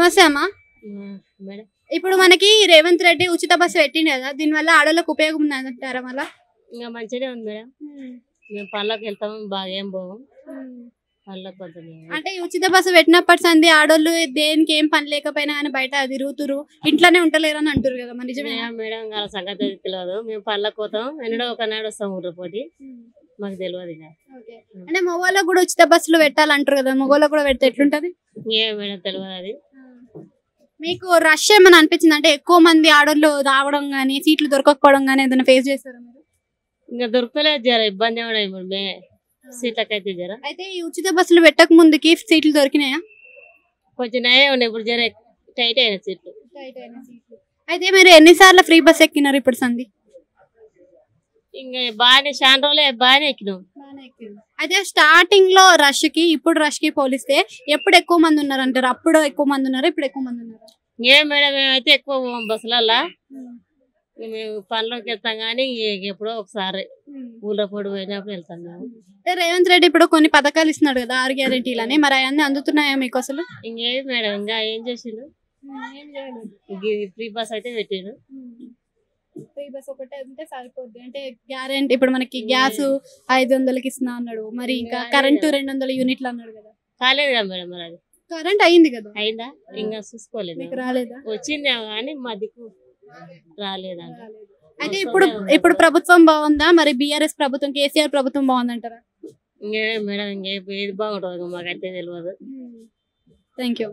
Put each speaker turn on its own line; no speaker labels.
నమస్తే అమ్మా.
మేడం
ఇప్పుడు మనకి రేవంత్ రెడ్డి ఉచిత బస్సు పెట్టిండు కదా, దీనివల్ల ఆడోళ్ళకి ఉపయోగం ఉందంటారా మళ్ళా?
ఇంకా మంచిగానే ఉంది మేడం. మేము పళ్ళకి వెళ్తాము, బాగా ఏం పోము. పళ్ళకి కొంచెం
అంటే ఈ ఉచిత బస్సు పెట్టినప్పటి సంది ఆడోళ్ళు దేనికి ఏం పని లేకపోయినా కానీ బయట తిరుగుతురు, ఇంట్లోనే ఉంటలేరు అని అంటారు కదా, మరి నిజమే?
మేడం వాళ్ళ సంగతి తెలియదు. మేము పళ్ళకి పోతాం, ఎన్నడో ఒకనాడు వస్తాం ఊరిపోటి, మాకు తెలియదు ఇక.
అంటే మగవాళ్ళకి కూడా ఉచిత బస్సులు పెట్టాలంటారు కదా, మగవాళ్ళకి కూడా పెడితే ఎట్లుంటది?
ఏ మేడం తెలియదు అది.
మీకు రష్ ఏమైనా అనిపించింది అంటే ఎక్కువ మంది ఆడోళ్ళు రావడం గానీ సీట్లు దొరకకపోవడం గానీ ఏదైనా ఫేస్ చేస్తారా మీరు?
ఇంకా దొరకలేదు, జర ఇబ్బంది ఏమన్నా ఇప్పుడు సీట్లకైతే జర.
అయితే ఈ ఉచిత బస్సులు పెట్టక ముందుకి సీట్లు దొరికినాయా?
కొంచెం నయే ఉన్నాయి, ఇప్పుడు జర టైట్ అయిన సీట్లు.
అయితే మీరు ఎన్నిసార్లు ఫ్రీ బస్ ఎక్కినారు ఇప్పుడు సంది?
ఇంకా బాగానే చాలా రోజులే బాగానే ఎక్కినాం.
అయితే స్టార్టింగ్ లో రష్ కి ఇప్పుడు రష్ కి పోలిస్తే ఎప్పుడు ఎక్కువ మంది ఉన్నారు అంటారు? అప్పుడు ఎక్కువ మంది ఉన్నారు, ఇప్పుడు ఎక్కువ మంది ఉన్నారు?
ఏం మేడం మేమైతే ఎక్కువ పోం బస్సులల్లా. మేము పనిలోకి వెళ్తాం కానీ ఎప్పుడో ఒకసారి ఊళ్ళో పొడి పోయినప్పుడు వెళ్తాం మేము.
రేవంత్ రెడ్డి ఇప్పుడు కొన్ని పథకాలు ఇస్తున్నాడు కదా, 6 గ్యారెంటీలని, మరి అవన్నీ అందుతున్నాయా మీకు అసలు?
ఇంకేం మేడం, ఇంకా ఏం చేసిండు? ఫ్రీ బస్ అయితే పెట్టిండు.
ఫ్రీ బస్ ఒకటే ఉంటే సరిపోద్ది అంటే గ్యారెంటీ. ఇప్పుడు మనకి గ్యాస్ 500కి ఇస్తున్నా అన్నాడు, మరి ఇంకా కరెంటు 200 యూనిట్లు అన్నాడు కదా.
కాలేదు కదా మేడం, మరి అది
కరెంట్ అయింది కదా.
అయిందా? ఇంకా చూసుకోలేదు.
మీకు రాలేదా?
వచ్చిందేమో కానీ మా దిక్కు రాలేదంట.
అయితే ఇప్పుడు ప్రభుత్వం బాగుందా? మరి బీఆర్ఎస్ ప్రభుత్వం, కేసీఆర్ ప్రభుత్వం బాగుందంటారా?
ఇంకే మేడం, ఏది బాగుంటుంది మాకైతే తెలియదు.
Thank you.